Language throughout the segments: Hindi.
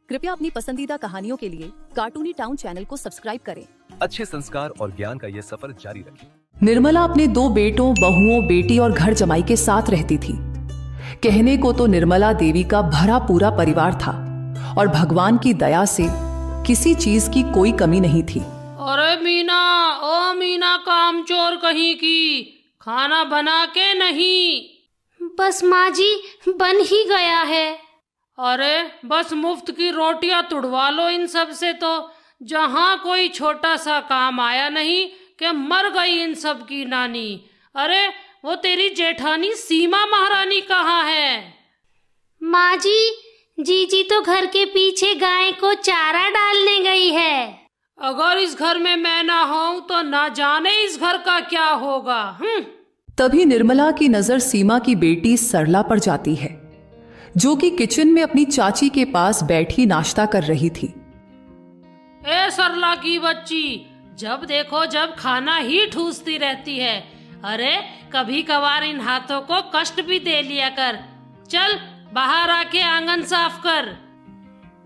कृपया अपनी पसंदीदा कहानियों के लिए कार्टूनी टाउन चैनल को सब्सक्राइब करें। अच्छे संस्कार और ज्ञान का ये सफर जारी रखें। निर्मला अपने 2 बेटों, बहुओं, बेटी और घर जमाई के साथ रहती थी। कहने को तो निर्मला देवी का भरा पूरा परिवार था और भगवान की दया से किसी चीज की कोई कमी नहीं थी। अरे मीना, ओ मीना कामचोर कहीं की, खाना बना के नहीं? बस माँ जी, बन ही गया है। अरे बस मुफ्त की रोटियां तुड़वा लो इन सब से, तो जहाँ कोई छोटा सा काम आया नहीं कि मर गई इन सब की नानी। अरे वो तेरी जेठानी सीमा महारानी कहाँ है? माँ जी, जीजी तो घर के पीछे गाय को चारा डालने गई है। अगर इस घर में मैं ना हूँ तो ना जाने इस घर का क्या होगा। तभी निर्मला की नजर सीमा की बेटी सरला पर जाती है, जो कि किचन में अपनी चाची के पास बैठी नाश्ता कर रही थी। ए सरला की बच्ची, जब देखो जब खाना ही ठूसती रहती है। अरे कभी कभार इन हाथों को कष्ट भी दे लिया कर। चल बाहर आके आंगन साफ कर।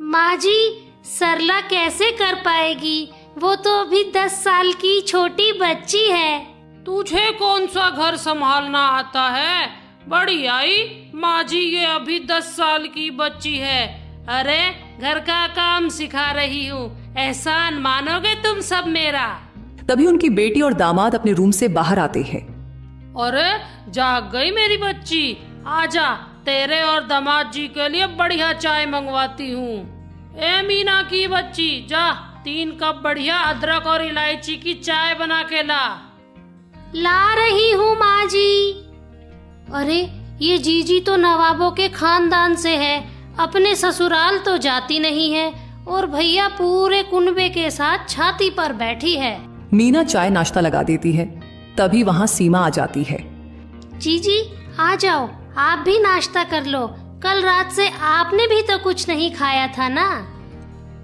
माँ जी, सरला कैसे कर पाएगी? वो तो अभी 10 साल की छोटी बच्ची है। तुझे कौन सा घर संभालना आता है? बड़ी आई माँ जी, ये अभी 10 साल की बच्ची है। अरे घर का काम सिखा रही हूँ, एहसान मानोगे तुम सब मेरा। तभी उनकी बेटी और दामाद अपने रूम से बाहर आते हैं। अरे जाग गई मेरी बच्ची, आजा, तेरे और दामाद जी के लिए बढ़िया चाय मंगवाती हूँ। ए मीना की बच्ची, जा 3 कप बढ़िया अदरक और इलायची की चाय बना के ला रही हूँ माँ जी। अरे ये जीजी तो नवाबों के खानदान से है, अपने ससुराल तो जाती नहीं है और भैया पूरे कुनबे के साथ छाती पर बैठी है। मीना चाय नाश्ता लगा देती है। तभी वहाँ सीमा आ जाती है। जीजी आ जाओ, आप भी नाश्ता कर लो। कल रात से आपने भी तो कुछ नहीं खाया था ना?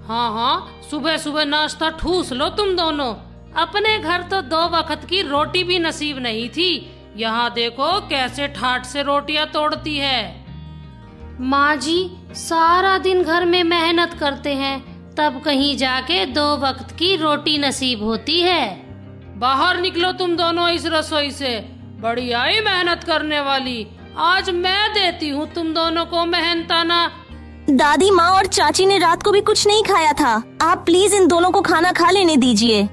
हाँ हाँ, सुबह सुबह नाश्ता ठूस लो तुम दोनों। अपने घर तो 2 वक्त की रोटी भी नसीब नहीं थी, यहाँ देखो कैसे ठाठ से रोटियां तोड़ती है। माँ जी, सारा दिन घर में मेहनत करते हैं, तब कहीं जाके 2 वक्त की रोटी नसीब होती है। बाहर निकलो तुम दोनों इस रसोई से, बड़ी आई मेहनत करने वाली। आज मैं देती हूँ तुम दोनों को मेहनताना। दादी माँ और चाची ने रात को भी कुछ नहीं खाया था, आप प्लीज इन दोनों को खाना खा लेने दीजिए।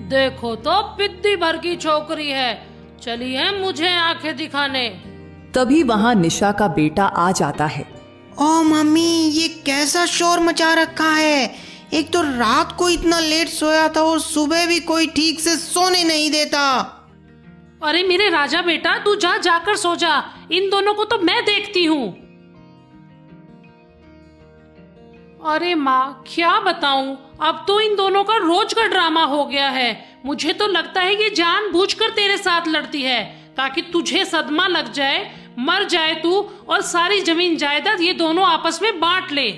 देखो तो पिद्दी भर की छोकरी है, चली है मुझे आंखें दिखाने। तभी वहाँ निशा का बेटा आ जाता है। ओ मम्मी, ये कैसा शोर मचा रखा है? एक तो रात को इतना लेट सोया था और सुबह भी कोई ठीक से सोने नहीं देता। अरे मेरे राजा बेटा, तू जाकर सो जा, इन दोनों को तो मैं देखती हूँ। अरे माँ, क्या बताऊं, अब तो इन दोनों का रोज का ड्रामा हो गया है। मुझे तो लगता है ये जानबूझकर तेरे साथ लड़ती है ताकि तुझे सदमा लग जाए, मर जाए तू और सारी जमीन जायदाद ये दोनों आपस में बांट ले।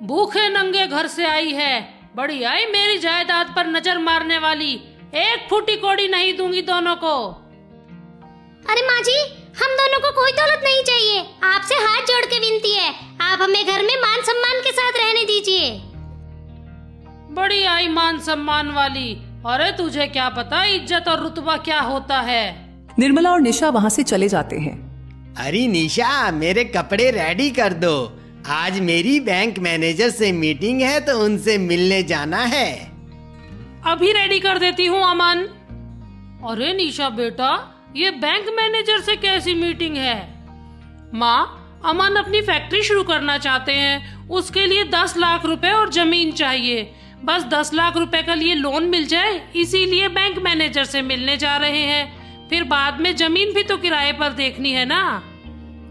भूखे नंगे घर से आई है, बड़ी आई मेरी जायदाद पर नजर मारने वाली। 1 फूटी कौड़ी नहीं दूंगी दोनों को। अरे माँ जी, हम दोनों को कोई दौलत नहीं चाहिए, आपसे हाथ जोड़ के विनती है, आप हमें घर में मान सम्मान के साथ रहने दीजिए। बड़ी आई मान सम्मान वाली। अरे तुझे क्या पता इज्जत और रुतबा क्या होता है। निर्मला और निशा वहाँ से चले जाते हैं। अरे निशा, मेरे कपड़े रेडी कर दो, आज मेरी बैंक मैनेजर से मीटिंग है तो उनसे मिलने जाना है। अभी रेडी कर देती हूँ अमन। अरे निशा बेटा, ये बैंक मैनेजर से कैसी मीटिंग है? माँ, अमन अपनी फैक्ट्री शुरू करना चाहते हैं, उसके लिए 10 लाख रुपए और जमीन चाहिए। बस 10 लाख रुपए का लिए लोन मिल जाए, इसीलिए बैंक मैनेजर से मिलने जा रहे हैं। फिर बाद में जमीन भी तो किराए पर देखनी है ना।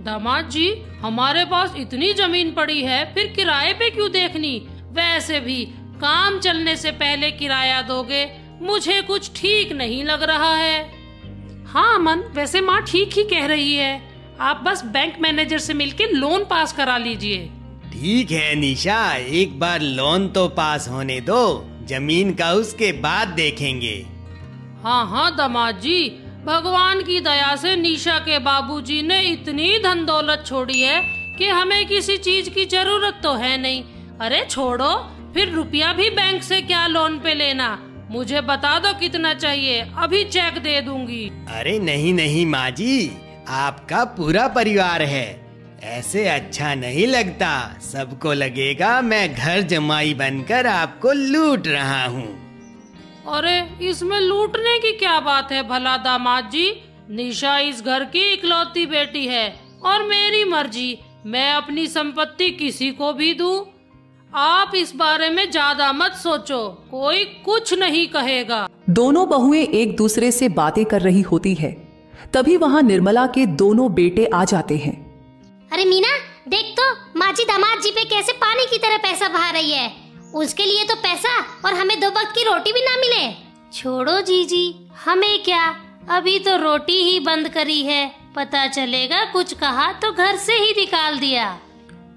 दामाद जी, हमारे पास इतनी जमीन पड़ी है, फिर किराए पे क्यों देखनी? वैसे भी काम चलने से पहले किराया दोगे, मुझे कुछ ठीक नहीं लग रहा है। हाँ अमन, वैसे माँ ठीक ही कह रही है, आप बस बैंक मैनेजर से मिलके लोन पास करा लीजिए। ठीक है निशा, एक बार लोन तो पास होने दो, जमीन का उसके बाद देखेंगे। हाँ हाँ दामाद जी, भगवान की दया से निशा के बाबूजी ने इतनी धन दौलत छोड़ी है कि हमें किसी चीज की जरूरत तो है नहीं। अरे छोड़ो, फिर रुपया भी बैंक से क्या लोन पे लेना। मुझे बता दो कितना चाहिए, अभी चेक दे दूंगी। अरे नहीं नहीं माँ जी, आपका पूरा परिवार है, ऐसे अच्छा नहीं लगता। सबको लगेगा मैं घर जमाई बनकर आपको लूट रहा हूँ। अरे इसमें लूटने की क्या बात है भला दामाद जी। निशा इस घर की इकलौती बेटी है और मेरी मर्जी, मैं अपनी संपत्ति किसी को भी दूं। आप इस बारे में ज्यादा मत सोचो, कोई कुछ नहीं कहेगा। दोनों बहुएं एक दूसरे से बातें कर रही होती है, तभी वहाँ निर्मला के दोनों बेटे आ जाते हैं। अरे मीना, देख तो माँ जी दामाद जी पे कैसे पानी की तरह पैसा बहा रही है। उसके लिए तो पैसा और हमें 2 वक्त की रोटी भी ना मिले। छोड़ो जीजी, हमें क्या, अभी तो रोटी ही बंद करी है, पता चलेगा कुछ कहा तो घर से ही निकाल दिया।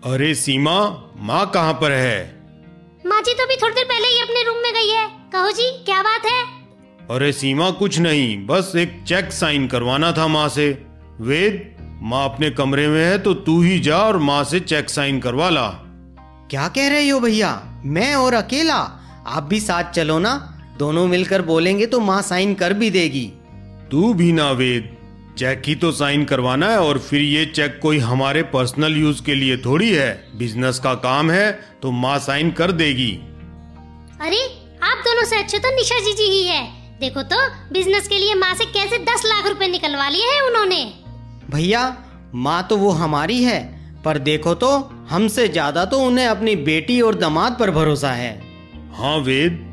अरे सीमा, माँ कहाँ पर है? माँ जी तो भी थोड़ी देर पहले ही अपने रूम में गई है। कहो जी, क्या बात है? अरे सीमा कुछ नहीं, बस एक चेक साइन करवाना था माँ से। वेद, माँ अपने कमरे में है तो तू ही जा और माँ से चेक साइन करवा ला। क्या कह रहे हो भैया, मैं और अकेला? आप भी साथ चलो ना, दोनों मिलकर बोलेंगे तो माँ साइन कर भी देगी। तू भी ना वेद, चेक ही तो साइन करवाना है, और फिर ये चेक कोई हमारे पर्सनल यूज के लिए थोड़ी है, बिजनेस का काम है तो माँ साइन कर देगी। अरे आप दोनों से अच्छे तो निशा जीजी ही है। देखो तो बिजनेस के लिए माँ से कैसे 10 लाख रुपए निकलवा लिए हैं उन्होंने। भैया, माँ तो वो हमारी है, पर देखो तो हमसे ज्यादा तो उन्हें अपनी बेटी और दामाद पर भरोसा है। हाँ वेद,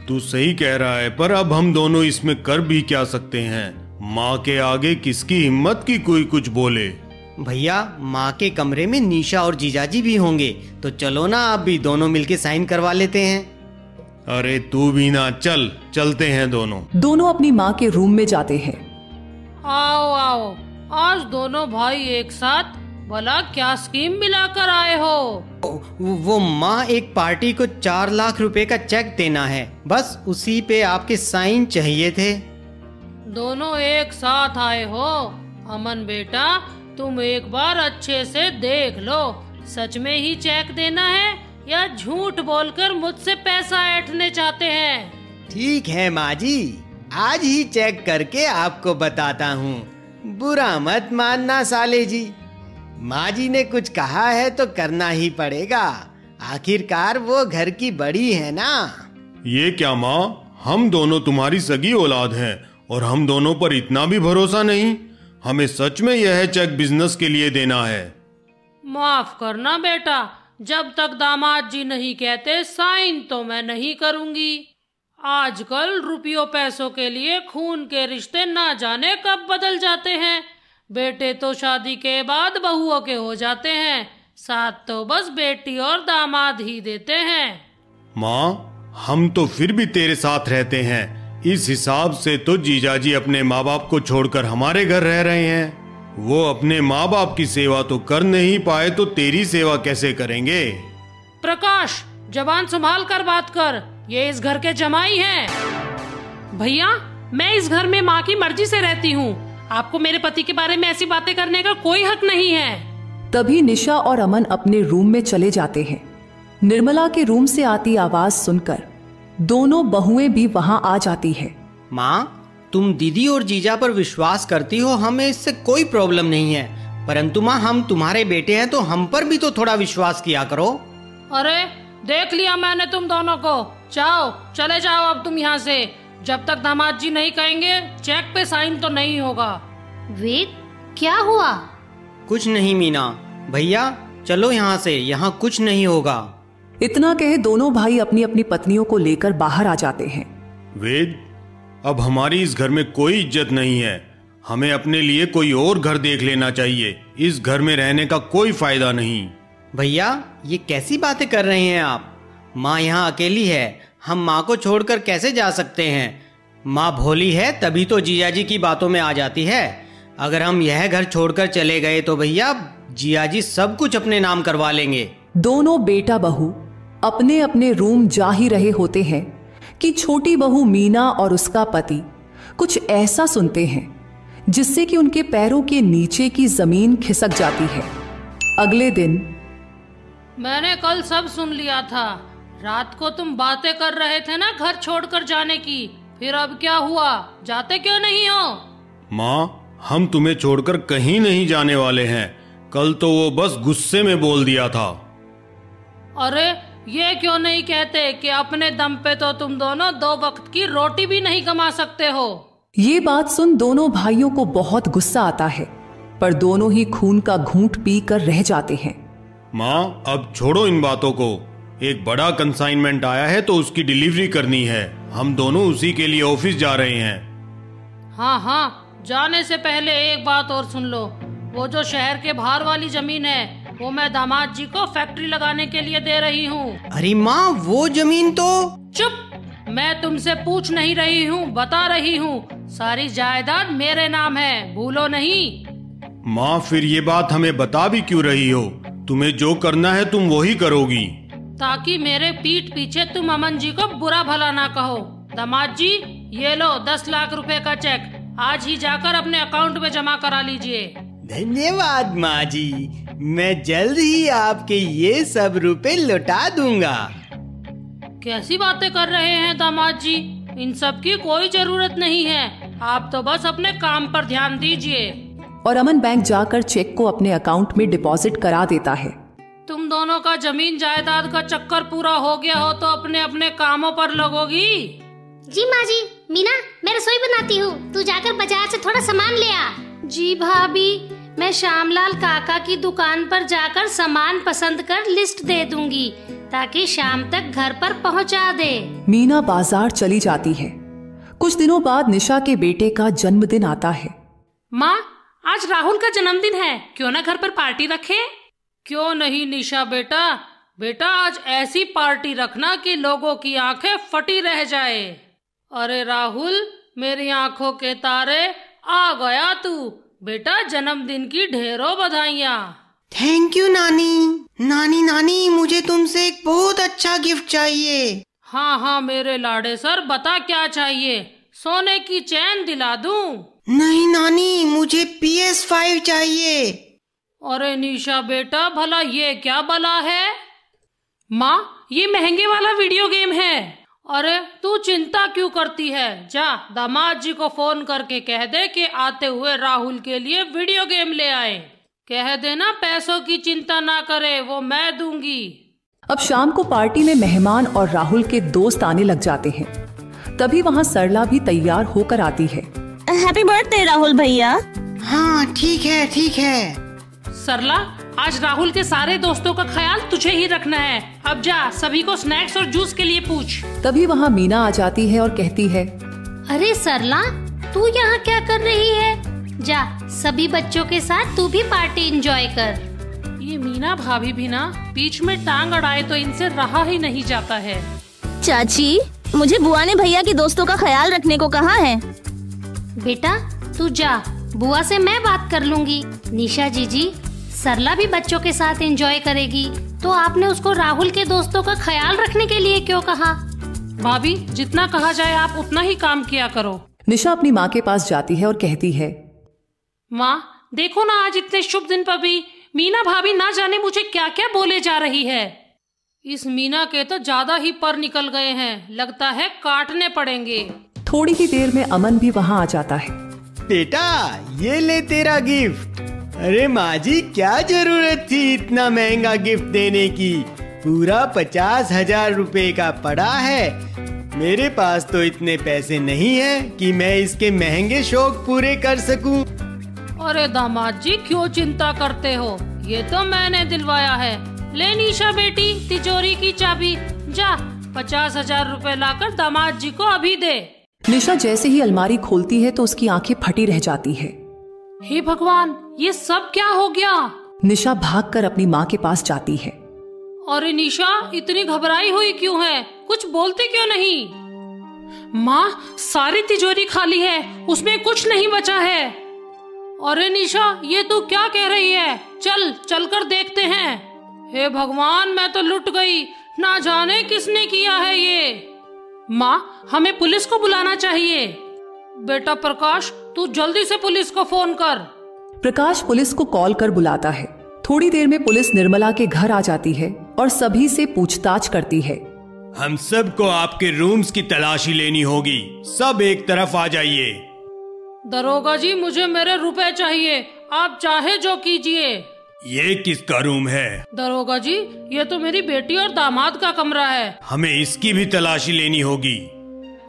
तू सही कह रहा है, पर अब हम दोनों इसमें कर भी क्या सकते हैं। माँ के आगे किसकी हिम्मत की कोई कुछ बोले। भैया, माँ के कमरे में निशा और जीजाजी भी होंगे, तो चलो ना आप भी दोनों मिलके साइन करवा लेते हैं। अरे तू भी ना, चलते हैं दोनों। दोनों अपनी माँ के रूम में जाते हैं। आओ आओ, आज दोनों भाई एक साथ, भला क्या स्कीम मिलाकर आए हो? वो माँ, एक पार्टी को 4 लाख रुपए का चेक देना है, बस उसी पे आपके साइन चाहिए थे। दोनों एक साथ आए हो? अमन बेटा, तुम एक बार अच्छे से देख लो, सच में ही चेक देना है या झूठ बोलकर मुझसे पैसा ऐंठने चाहते हैं? ठीक है माँ जी, आज ही चेक करके आपको बताता हूँ। बुरा मत मानना साले जी, माँ जी ने कुछ कहा है तो करना ही पड़ेगा, आखिरकार वो घर की बड़ी है ना। ये क्या माँ, हम दोनों तुम्हारी सगी औलाद हैं और हम दोनों पर इतना भी भरोसा नहीं? हमें सच में यह चेक बिजनेस के लिए देना है। माफ करना बेटा, जब तक दामाद जी नहीं कहते साइन तो मैं नहीं करूंगी। आजकल रुपयों पैसों के लिए खून के रिश्ते ना जाने कब बदल जाते हैं। बेटे तो शादी के बाद बहुओं के हो जाते हैं, साथ तो बस बेटी और दामाद ही देते हैं। माँ, हम तो फिर भी तेरे साथ रहते हैं, इस हिसाब से तो जीजाजी अपने माँ बाप को छोड़कर हमारे घर रह रहे हैं। वो अपने माँ बाप की सेवा तो कर नहीं पाए तो तेरी सेवा कैसे करेंगे? प्रकाश, जबान संभाल कर बात कर, ये इस घर के जमाई हैं। भैया, मैं इस घर में माँ की मर्जी से रहती हूँ, आपको मेरे पति के बारे में ऐसी बातें करने का कोई हक नहीं है। तभी निशा और अमन अपने रूम में चले जाते हैं। निर्मला के रूम से आती आवाज सुनकर दोनों बहुएं भी वहां आ जाती है। माँ, तुम दीदी और जीजा पर विश्वास करती हो, हमें इससे कोई प्रॉब्लम नहीं है, परंतु माँ, हम तुम्हारे बेटे हैं तो हम पर भी तो थोड़ा विश्वास किया करो। अरे देख लिया मैंने तुम दोनों को, जाओ, चले जाओ अब तुम यहाँ से। जब तक दामाद जी नहीं कहेंगे चेक पे साइन तो नहीं होगा। वेद, क्या हुआ? कुछ नहीं मीना, भैया चलो यहाँ से, यहाँ कुछ नहीं होगा। इतना कहे दोनों भाई अपनी अपनी पत्नियों को लेकर बाहर आ जाते हैं। वेद, अब हमारी इस घर में कोई इज्जत नहीं है, हमें अपने लिए कोई और घर देख लेना चाहिए, इस घर में रहने का कोई फायदा नहीं। भैया, ये कैसी बातें कर रहे हैं आप? माँ यहाँ अकेली है, हम माँ को छोड़कर कैसे जा सकते हैं? माँ भोली है तभी तो जीजाजी की बातों में आ जाती है। अगर हम यह घर छोड़कर चले गए तो भैया जीजाजी सब कुछ अपने नाम करवा लेंगे। दोनों बेटा बहू अपने अपने रूम जा ही रहे होते हैं कि छोटी बहू मीना और उसका पति कुछ ऐसा सुनते हैं जिससे कि उनके पैरों के नीचे की जमीन खिसक जाती है। अगले दिन मैंने कल सब सुन लिया था। रात को तुम बातें कर रहे थे ना घर छोड़कर जाने की, फिर अब क्या हुआ? जाते क्यों नहीं हो? माँ, हम तुम्हें छोड़कर कहीं नहीं जाने वाले हैं। कल तो वो बस गुस्से में बोल दिया था। अरे ये क्यों नहीं कहते कि अपने दम पे तो तुम दोनों 2 वक्त की रोटी भी नहीं कमा सकते हो? ये बात सुन दोनों भाइयों को बहुत गुस्सा आता है, पर दोनों ही खून का घूंट पी कर रह जाते हैं। माँ, अब छोड़ो इन बातों को। एक बड़ा कंसाइनमेंट आया है तो उसकी डिलीवरी करनी है। हम दोनों उसी के लिए ऑफिस जा रहे हैं। हाँ, जाने से पहले एक बात और सुन लो। वो जो शहर के बाहर वाली जमीन है वो मैं दामाद जी को फैक्ट्री लगाने के लिए दे रही हूँ। अरे माँ, वो जमीन तो... चुप, मैं तुमसे पूछ नहीं रही हूँ, बता रही हूँ। सारी जायदाद मेरे नाम है, भूलो नहीं। माँ, फिर ये बात हमें बता भी क्यों रही हो? तुम्हें जो करना है तुम वही करोगी। ताकि मेरे पीठ पीछे तुम अमन जी को बुरा भला ना कहो। दामाद जी, ये लो 10 लाख रुपए का चेक, आज ही जाकर अपने अकाउंट में जमा करा लीजिए। धन्यवाद माँ जी, मैं जल्द ही आपके ये सब रुपए लौटा दूंगा। कैसी बातें कर रहे हैं दामाद जी? इन सब की कोई जरूरत नहीं है, आप तो बस अपने काम पर ध्यान दीजिए। और अमन बैंक जाकर चेक को अपने अकाउंट में डिपॉजिट करा देता है। तुम दोनों का जमीन जायदाद का चक्कर पूरा हो गया हो तो अपने अपने कामों पर लगोगी। जी माँ जी। मीना, मैं रसोई बनाती हूँ, तू जाकर बाजार से थोड़ा सामान ले आ। जी भाभी, मैं श्यामलाल काका की दुकान पर जाकर सामान पसंद कर लिस्ट दे दूंगी ताकि शाम तक घर पर पहुँचा दे। मीना बाजार चली जाती है। कुछ दिनों बाद निशा के बेटे का जन्मदिन आता है। माँ, आज राहुल का जन्मदिन है, क्यों ना घर पर पार्टी रखे? क्यों नहीं निशा बेटा, बेटा आज ऐसी पार्टी रखना कि लोगों की आंखें फटी रह जाए। अरे राहुल, मेरी आंखों के तारे, आ गया तू। बेटा जन्मदिन की ढेरों बधाइयाँ। थैंक यू नानी। नानी, मुझे तुमसे एक बहुत अच्छा गिफ्ट चाहिए। हाँ, मेरे लाडे सर, बता क्या चाहिए? सोने की चैन दिला दूं? नहीं नानी, मुझे PS5 चाहिए। अरे निशा बेटा, भला ये क्या बला है? माँ, ये महंगे वाला वीडियो गेम है। अरे तू चिंता क्यों करती है? जा दामाद जी को फोन करके कह दे कि आते हुए राहुल के लिए वीडियो गेम ले आए। कह देना पैसों की चिंता ना करे, वो मैं दूंगी। अब शाम को पार्टी में मेहमान और राहुल के दोस्त आने लग जाते हैं। तभी वहाँ सरला भी तैयार होकर आती है। हैप्पी बर्थडे राहुल भैया। हाँ ठीक है। सरला, आज राहुल के सारे दोस्तों का ख्याल तुझे ही रखना है। अब जा सभी को स्नैक्स और जूस के लिए पूछ। तभी वहाँ मीना आ जाती है और कहती है, अरे सरला, तू यहाँ क्या कर रही है? जा सभी बच्चों के साथ तू भी पार्टी एंजॉय कर। ये मीना भाभी भी ना बीच में टांग अड़ाए तो इनसे रहा ही नहीं जाता है। चाची, मुझे बुआ ने भैया के दोस्तों का ख्याल रखने को कहा है। बेटा तू जा, बुआ से मैं बात कर लूंगी। निशा जीजी, सरला भी बच्चों के साथ एंजॉय करेगी, तो आपने उसको राहुल के दोस्तों का ख्याल रखने के लिए क्यों कहा? भाभी, जितना कहा जाए आप उतना ही काम किया करो। निशा अपनी माँ के पास जाती है और कहती है, माँ देखो ना, आज इतने शुभ दिन पर भी मीना भाभी ना जाने मुझे क्या क्या बोले जा रही है। इस मीना के तो ज्यादा ही पर निकल गए हैं, लगता है काटने पड़ेंगे। थोड़ी ही देर में अमन भी वहाँ आ जाता है। बेटा ये ले तेरा गिफ्ट। अरे माँ जी, क्या जरूरत थी इतना महंगा गिफ्ट देने की? पूरा 50,000 रुपए का पड़ा है। मेरे पास तो इतने पैसे नहीं है कि मैं इसके महंगे शौक पूरे कर सकूं। अरे दामाद जी, क्यों चिंता करते हो? ये तो मैंने दिलवाया है। ले निशा बेटी, तिजोरी की चाबी। जा 50,000 रुपए लाकर दामाद जी को अभी दे। निशा जैसे ही अलमारी खोलती है तो उसकी आंखें फटी रह जाती है। हे भगवान, ये सब क्या हो गया? निशा भागकर अपनी माँ के पास जाती है। अरे निशा, इतनी घबराई हुई क्यों है? कुछ बोलते क्यों नहीं? माँ, सारी तिजोरी खाली है, उसमें कुछ नहीं बचा है। अरे निशा, ये तू क्या कह रही है? चल कर देखते हैं। हे भगवान, मैं तो लुट गई, ना जाने किसने किया है ये। माँ, हमें पुलिस को बुलाना चाहिए। बेटा प्रकाश, तू जल्दी से पुलिस को फोन कर। प्रकाश पुलिस को कॉल कर बुलाता है। थोड़ी देर में पुलिस निर्मला के घर आ जाती है और सभी से पूछताछ करती है। हम सबको आपके रूम्स की तलाशी लेनी होगी, सब एक तरफ आ जाइए। दरोगा जी, मुझे मेरे रुपए चाहिए, आप चाहे जो कीजिए। ये किसका रूम है? दरोगा जी, ये तो मेरी बेटी और दामाद का कमरा है। हमें इसकी भी तलाशी लेनी होगी।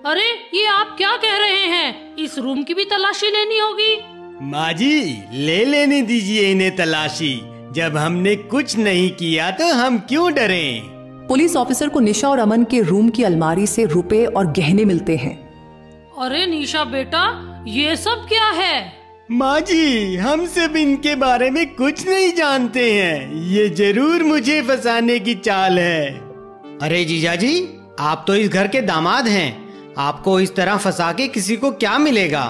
अरे ये आप क्या कह रहे हैं, इस रूम की भी तलाशी लेनी होगी? माँ जी, ले लेने दीजिए इन्हें तलाशी, जब हमने कुछ नहीं किया तो हम क्यों डरें? पुलिस ऑफिसर को निशा और अमन के रूम की अलमारी से रुपए और गहने मिलते हैं। अरे निशा बेटा, ये सब क्या है? माँ जी, हम सब इनके बारे में कुछ नहीं जानते हैं, ये जरूर मुझे फंसाने की चाल है। अरे जीजा जी, आप तो इस घर के दामाद हैं, आपको इस तरह फंसा के किसी को क्या मिलेगा?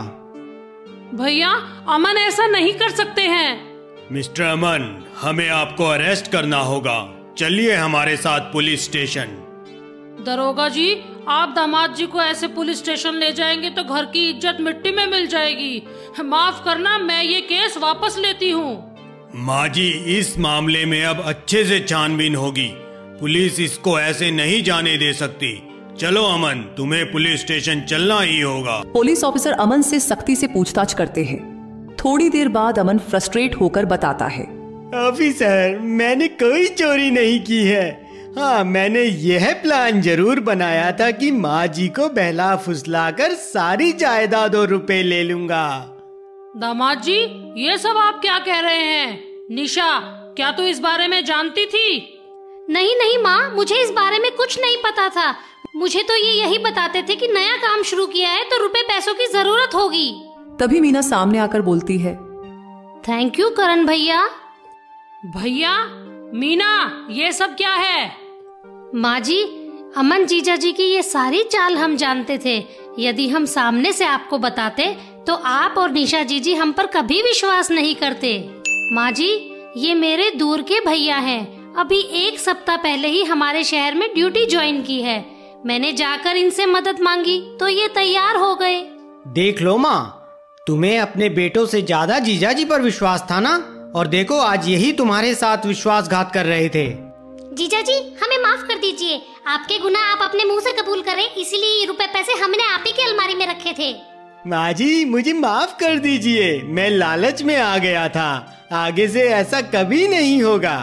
भैया, अमन ऐसा नहीं कर सकते हैं। मिस्टर अमन, हमें आपको अरेस्ट करना होगा, चलिए हमारे साथ पुलिस स्टेशन। दरोगा जी, आप दामाद जी को ऐसे पुलिस स्टेशन ले जाएंगे तो घर की इज्जत मिट्टी में मिल जाएगी। माफ करना, मैं ये केस वापस लेती हूँ। माँ जी, इस मामले में अब अच्छे से छानबीन होगी, पुलिस इसको ऐसे नहीं जाने दे सकती। चलो अमन, तुम्हें पुलिस स्टेशन चलना ही होगा। पुलिस ऑफिसर अमन से सख्ती से पूछताछ करते हैं। थोड़ी देर बाद अमन फ्रस्ट्रेट होकर बताता है, ऑफिसर, मैंने कोई चोरी नहीं की है। हाँ, मैंने यह प्लान जरूर बनाया था कि माँ जी को बहला फुसलाकर सारी जायदाद और रुपए ले लूंगा। दामाद जी, ये सब आप क्या कह रहे हैं? निशा, क्या तू इस बारे में जानती थी? नहीं नहीं माँ, मुझे इस बारे में कुछ नहीं पता था। मुझे तो ये यही बताते थे कि नया काम शुरू किया है तो रुपए पैसों की जरूरत होगी। तभी मीना सामने आकर बोलती है, थैंक यू करण भैया। भैया, मीना, ये सब क्या है? माँ जी, अमन जीजा जी की ये सारी चाल हम जानते थे। यदि हम सामने से आपको बताते तो आप और निशा जीजी हम पर कभी विश्वास नहीं करते। माँ जी, ये मेरे दूर के भैया हैं, अभी 1 सप्ताह पहले ही हमारे शहर में ड्यूटी ज्वाइन की है। मैंने जाकर इनसे मदद मांगी तो ये तैयार हो गए। देख लो माँ, तुम्हें अपने बेटों से ज्यादा जीजा जी पर विश्वास था ना, और देखो आज यही तुम्हारे साथ विश्वासघात कर रहे थे। जीजा जी, हमें माफ कर दीजिए, आपके गुनाह आप अपने मुंह से कबूल करें, इसीलिए ये रुपए पैसे हमने आप ही की अलमारी में रखे थे। माँ जी, मुझे माफ कर दीजिए, मैं लालच में आ गया था, आगे से ऐसा कभी नहीं होगा।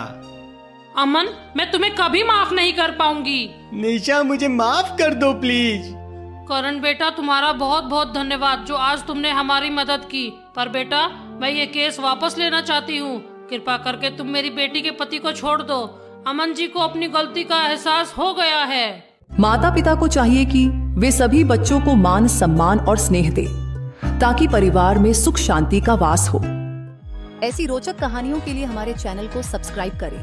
अमन, मैं तुम्हें कभी माफ नहीं कर पाऊंगी। निशा, मुझे माफ कर दो प्लीज। करण बेटा, तुम्हारा बहुत बहुत धन्यवाद जो आज तुमने हमारी मदद की, पर बेटा मैं ये केस वापस लेना चाहती हूँ। कृपा करके तुम मेरी बेटी के पति को छोड़ दो। अमन जी को अपनी गलती का एहसास हो गया है। माता पिता को चाहिए कि वे सभी बच्चों को मान सम्मान और स्नेह दे, ताकि परिवार में सुख शांति का वास हो। ऐसी रोचक कहानियों के लिए हमारे चैनल को सब्सक्राइब करें